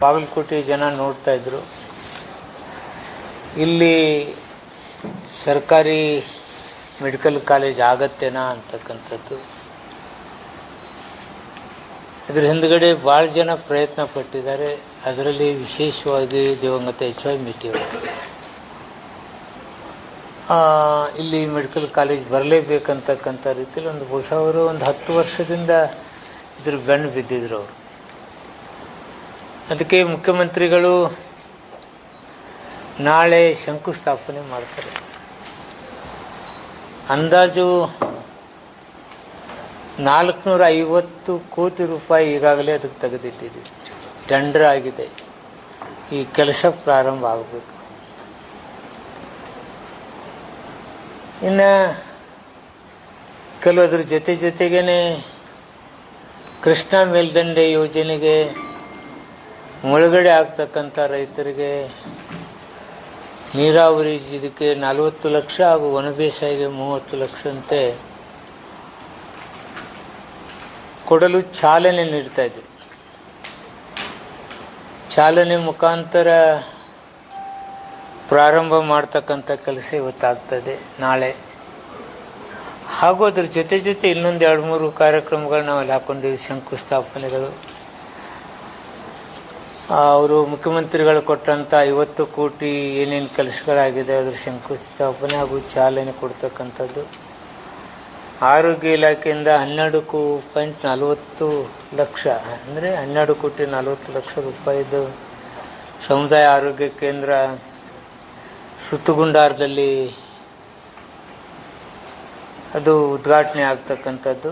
ಬಾಗಲಕೋಟೆ ಜನ ನೋಡ್ತಾ ಇದ್ರು. ಇಲ್ಲಿ ಸರ್ಕಾರಿ ಮೆಡಿಕಲ್ ಕಾಲೇಜ್ ಆಗತ್ತೇನಾ ಅಂತಕ್ಕಂಥದ್ದು. ಇದರ ಹಿಂದ್ಗಡೆ ಭಾಳ ಜನ ಪ್ರಯತ್ನ ಪಟ್ಟಿದ್ದಾರೆ. ಅದರಲ್ಲಿ ವಿಶೇಷವಾಗಿ ದಿವಂಗತ HY ಮೇಟಿ ಅವರು ಇಲ್ಲಿ ಮೆಡಿಕಲ್ ಕಾಲೇಜ್ ಬರಲೇಬೇಕಂತಕ್ಕಂಥ ರೀತಿಯಲ್ಲಿ ಬಹುಶಃ ಅವರು 10 ವರ್ಷದಿಂದ ಇದ್ರ ಬೆನ್ನು ಬಿದ್ದಿದ್ರು ಅವರು. ಅದಕ್ಕೆ ಮುಖ್ಯಮಂತ್ರಿಗಳು ನಾಳೆ ಶಂಕುಸ್ಥಾಪನೆ ಮಾಡ್ತಾರೆ. ಅಂದಾಜು 450 ಕೋಟಿ ರೂಪಾಯಿ ಈಗಾಗಲೇ ಅದಕ್ಕೆ ತೆಗೆದಿಟ್ಟಿದ್ದೀವಿ. ಟೆಂಡರ್ ಆಗಿದೆ. ಈ ಕೆಲಸ ಪ್ರಾರಂಭ ಆಗಬೇಕು. ಇನ್ನು ಕೆಲವದ್ರ ಜೊತೆಗೇನೆ ಕೃಷ್ಣಾ ಮೇಲ್ದಂಡೆ ಯೋಜನೆಗೆ ಮುಳುಗಡೆ ಆಗ್ತಕ್ಕಂಥ ರೈತರಿಗೆ ನೀರಾವರಿ ಇದಕ್ಕೆ 40 ಲಕ್ಷ ಹಾಗೂ ಒಣ ಬೇಸಾಯಿಗೆ 30 ಲಕ್ಷಂತೆ ಕೊಡಲು ಚಾಲನೆ ನೀಡ್ತಾ ಇದ್ದೀವಿ. ಚಾಲನೆ ಮುಖಾಂತರ ಪ್ರಾರಂಭ ಮಾಡ್ತಕ್ಕಂಥ ಕೆಲಸ ಇವತ್ತಾಗ್ತದೆ, ನಾಳೆ. ಹಾಗೂ ಅದ್ರ ಜೊತೆ ಇನ್ನೊಂದು 2-3 ಕಾರ್ಯಕ್ರಮಗಳು ನಾವಲ್ಲಿ ಹಾಕೊಂಡಿದ್ದೀವಿ, ಶಂಕುಸ್ಥಾಪನೆಗಳು. ಅವರು ಮುಖ್ಯಮಂತ್ರಿಗಳು ಕೊಟ್ಟಂಥ 50 ಕೋಟಿ ಏನೇನು ಕೆಲಸಗಳಾಗಿದೆ ಅದರ ಶಂಕುಸ್ಥಾಪನೆ ಹಾಗೂ ಚಾಲನೆ ಕೊಡ್ತಕ್ಕಂಥದ್ದು. ಆರೋಗ್ಯ ಇಲಾಖೆಯಿಂದ 12.40 ಲಕ್ಷ ಅಂದರೆ 12 ಕೋಟಿ 40 ಲಕ್ಷ ರೂಪಾಯಿದು ಸಮುದಾಯ ಆರೋಗ್ಯ ಕೇಂದ್ರ ಸುತ್ತಗುಂಡಾರದಲ್ಲಿ ಅದು ಉದ್ಘಾಟನೆ ಆಗ್ತಕ್ಕಂಥದ್ದು.